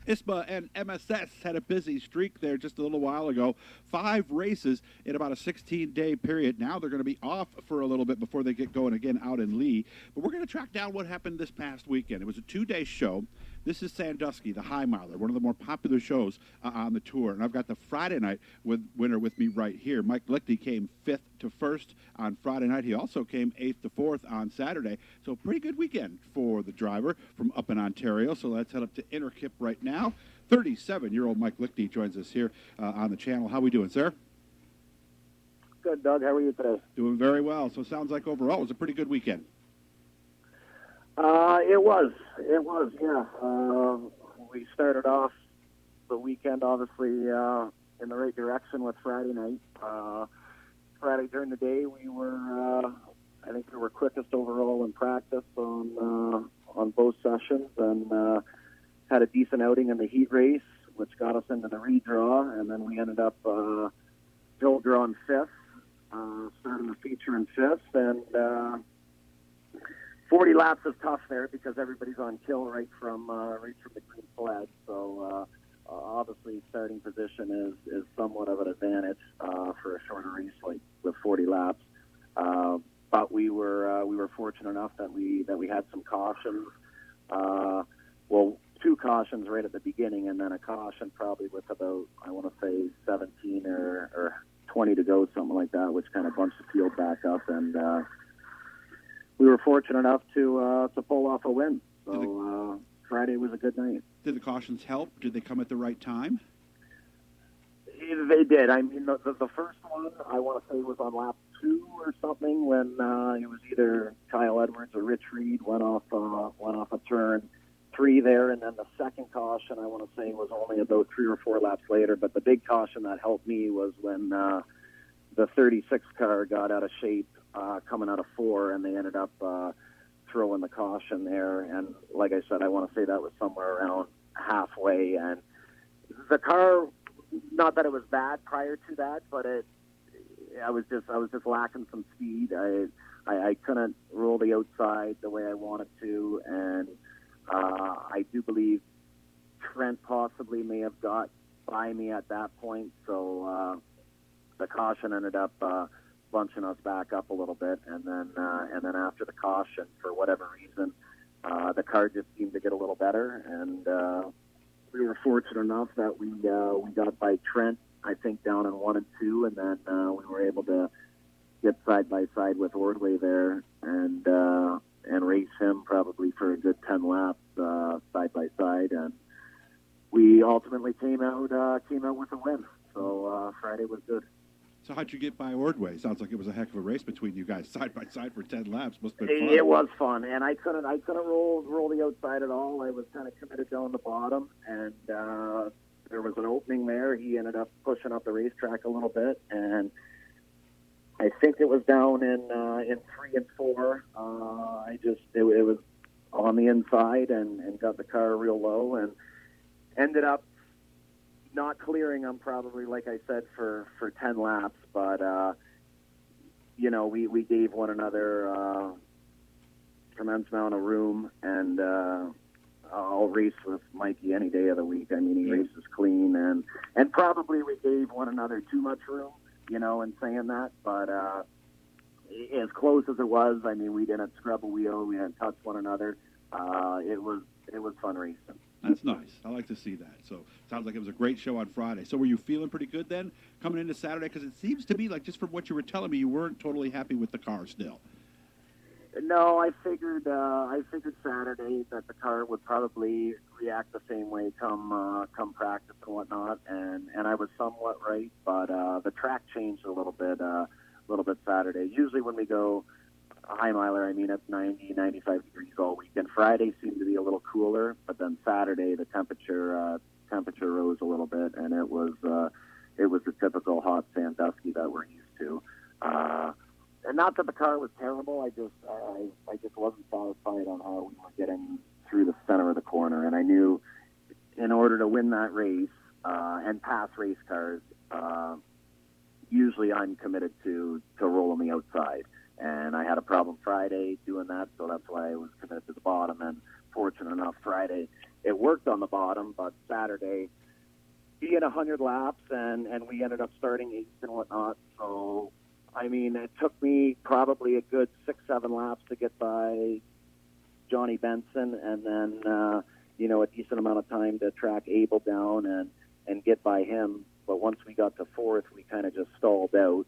ISMA and MSS had a busy streak there just a little while ago. 5 races in about a 16-day period. Now they're going to be off for a little bit before they get going again out in Lee. But we're going to track down what happened this past weekend. It was a 2-day show. This is Sandusky, the High Miler, one of the more popular shows on the tour. And I've got the Friday night winner with me right here. Mike Lichty came 5th to 1st on Friday night. He also came 8th to 4th on Saturday. So pretty good weekend for the driver from up in Ontario. So let's head up to Interkip right now. 37-year-old Mike Lichty joins us here on the channel. How we doing, sir? Good, Doug. How are you today? Doing very well. So it sounds like overall it was a pretty good weekend. It was, yeah. We started off the weekend, obviously, in the right direction with Friday night. Friday during the day, I think we were quickest overall in practice on both sessions, and had a decent outing in the heat race, which got us into the redraw, and then we ended up field drawing 5th, starting the feature in 5th, and 40 laps is tough there because everybody's on kill right from the green flag. So obviously, starting position is somewhat of an advantage for a shorter race like with 40 laps. But we were fortunate enough that we had some cautions. Well, 2 cautions right at the beginning, and then a caution probably with about, I want to say 17 or 20 to go, something like that, which kind of bunched the field back up, and we were fortunate enough to pull off a win. So Friday was a good night. Did the cautions help? Did they come at the right time? They did. I mean, the first one, I want to say, was on lap 2 or something when it was either Kyle Edwards or Rich Reed went off a turn 3 there, and then the second caution, I want to say, was only about 3 or 4 laps later. But the big caution that helped me was when the 36 car got out of shape coming out of 4, and they ended up throwing the caution there. And like I said, I want to say that was somewhere around halfway. And the car, not that it was bad prior to that, but I was just lacking some speed. I couldn't roll the outside the way I wanted to, and I do believe Trent possibly may have got by me at that point. So the caution ended up bunching us back up a little bit, and then after the caution, for whatever reason, the car just seemed to get a little better, and we were fortunate enough that we got by Trent, I think, down in 1 and 2, and then we were able to get side by side with Ordway there and race him probably for a good 10 laps side by side, and we ultimately came out with a win. So Friday was good. So how'd you get by Ordway? Sounds like it was a heck of a race between you guys, side by side for 10 laps. Must have been fun. It was fun, and I couldn't roll the outside at all. I was kind of committed down the bottom, and there was an opening there. He ended up pushing up the racetrack a little bit, and I think it was down in 3 and 4. It was on the inside and got the car real low, and ended up not clearing them probably, like I said, for 10 laps, but we gave one another tremendous amount of room, and I'll race with Mikey any day of the week. I mean, he races clean, and probably we gave one another too much room, in saying that, but as close as it was, I mean, we didn't scrub a wheel, we didn't touch one another. It was fun racing. That's nice. I like to see that. So sounds like it was a great show on Friday. So were you feeling pretty good then coming into Saturday? Because it seems to me like, just from what you were telling me, you weren't totally happy with the car still. No, I figured Saturday that the car would probably react the same way come practice and whatnot, and I was somewhat right, but the track changed a little bit Saturday. Usually when we go High Miler, I mean, it's 90, 95 degrees all weekend. Friday seemed to be a little cooler, but then Saturday the temperature rose a little bit, and it was the typical hot Sandusky that we're used to. And not that the car was terrible, I just wasn't satisfied on how we were getting through the center of the corner, and I knew in order to win that race and pass race cars, usually I'm committed to rolling the outside. And I had a problem Friday doing that, so that's why I was committed to the bottom. And fortunate enough, Friday it worked on the bottom, but Saturday, he had 100 laps, and we ended up starting 8th and whatnot. So, I mean, it took me probably a good 6-7 laps to get by Johnny Benson, and then, a decent amount of time to track Abel down and get by him. But once we got to 4th, we kind of just stalled out.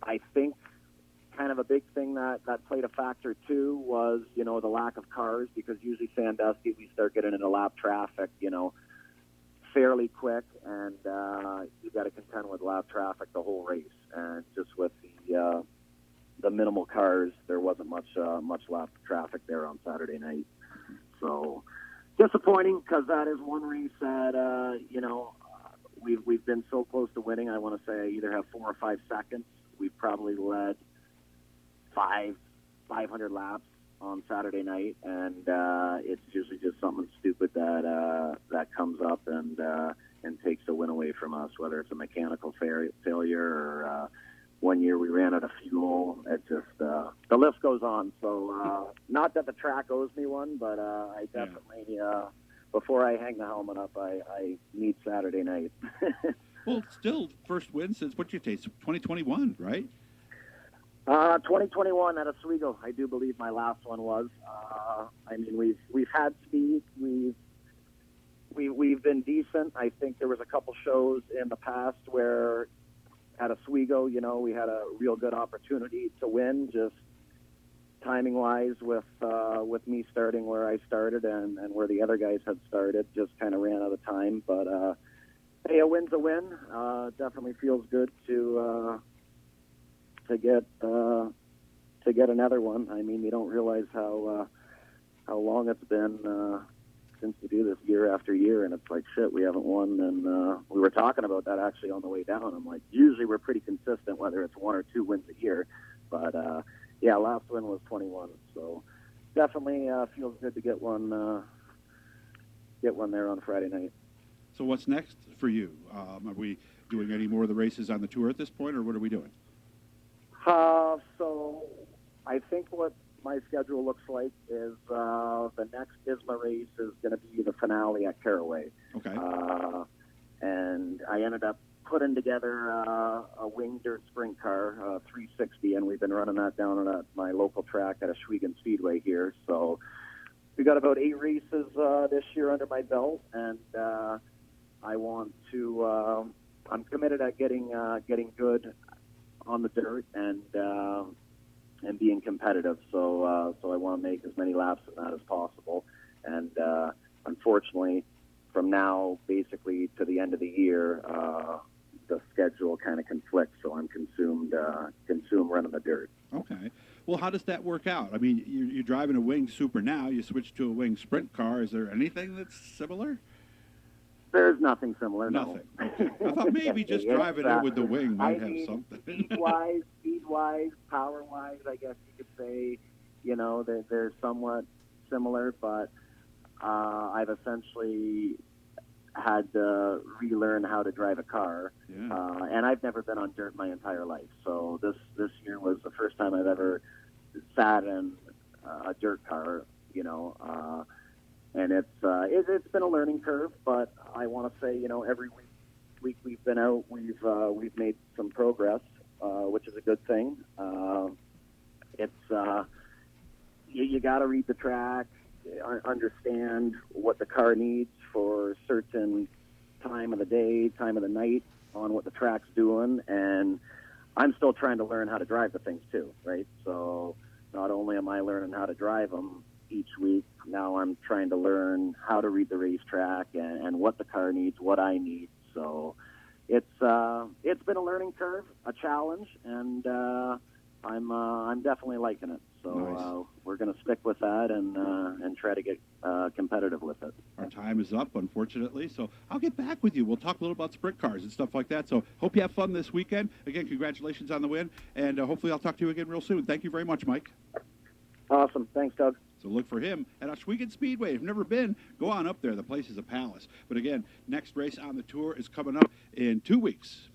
I think kind of a big thing that played a factor too was, the lack of cars, because usually Sandusky, we start getting into lap traffic, fairly quick, and you got to contend with lap traffic the whole race. And just with the minimal cars, there wasn't much lap traffic there on Saturday night. So disappointing, because that is one race that we've been so close to winning. I want to say I either have 4 or 5 seconds. We've probably led 500 laps on Saturday night, and it's usually just something stupid that comes up and takes the win away from us, whether it's a mechanical failure or one year we ran out of fuel. It just the list goes on. So not that the track owes me one, but I definitely before I hang the helmet up, I need Saturday night. Well, still first win since what you taste 2021, right? 2021 at Oswego, I do believe my last one was. I mean, we've had speed. We've been decent. I think there was a couple shows in the past where at Oswego, we had a real good opportunity to win, just timing-wise with me starting where I started and where the other guys had started. Just kind of ran out of time. But, hey, a win's a win. Definitely feels good to get another one. I mean, you don't realize how long it's been since we do this year after year, and it's like, shit, we haven't won. And we were talking about that actually on the way down. I'm like, usually we're pretty consistent, whether it's 1 or 2 wins a year. But yeah, last win was 21, so definitely feels good to get one there on Friday night. So what's next for you? Are we doing any more of the races on the tour at this point, or what are we doing? So I think what my schedule looks like is the next ISMA race is going to be the finale at Caraway. Okay. And I ended up putting together a wing dirt sprint car, 360, and we've been running that down at my local track at Sandusky Speedway here. So we got about 8 races this year under my belt, and I want to. I'm committed at getting good on the dirt and being competitive. So I want to make as many laps in that as possible. And unfortunately, from now basically to the end of the year, the schedule kind of conflicts. So I'm consumed running the dirt. Okay. Well, how does that work out? I mean, you're driving a winged Super now. You switch to a winged sprint car. Is there anything that's similar? There's nothing similar. Nothing. No. Okay. I thought maybe just driving in with the wing might have something. Speed-wise, power-wise, I guess you could say, they're somewhat similar, but I've essentially had to relearn how to drive a car, and I've never been on dirt my entire life. So this year was the first time I've ever sat in a dirt car, and it's been a learning curve. But I want to say, every week we've been out, we've made some progress, which is a good thing. You got to read the track, understand what the car needs for certain time of the day, time of the night on what the track's doing. And I'm still trying to learn how to drive the things too, right? So not only am I learning how to drive them each week, now I'm trying to learn how to read the racetrack and what the car needs, what I need. So it's been a learning curve, a challenge, and I'm definitely liking it. So nice. We're going to stick with that and try to get competitive with it. Our time is up, unfortunately, so I'll get back with you. We'll talk a little about sprint cars and stuff like that. So hope you have fun this weekend. Again, congratulations on the win, and hopefully I'll talk to you again real soon. Thank you very much, Mike. Awesome. Thanks, Doug. So look for him at Sandusky Speedway. If you've never been, go on up there. The place is a palace. But again, next race on the tour is coming up in 2 weeks.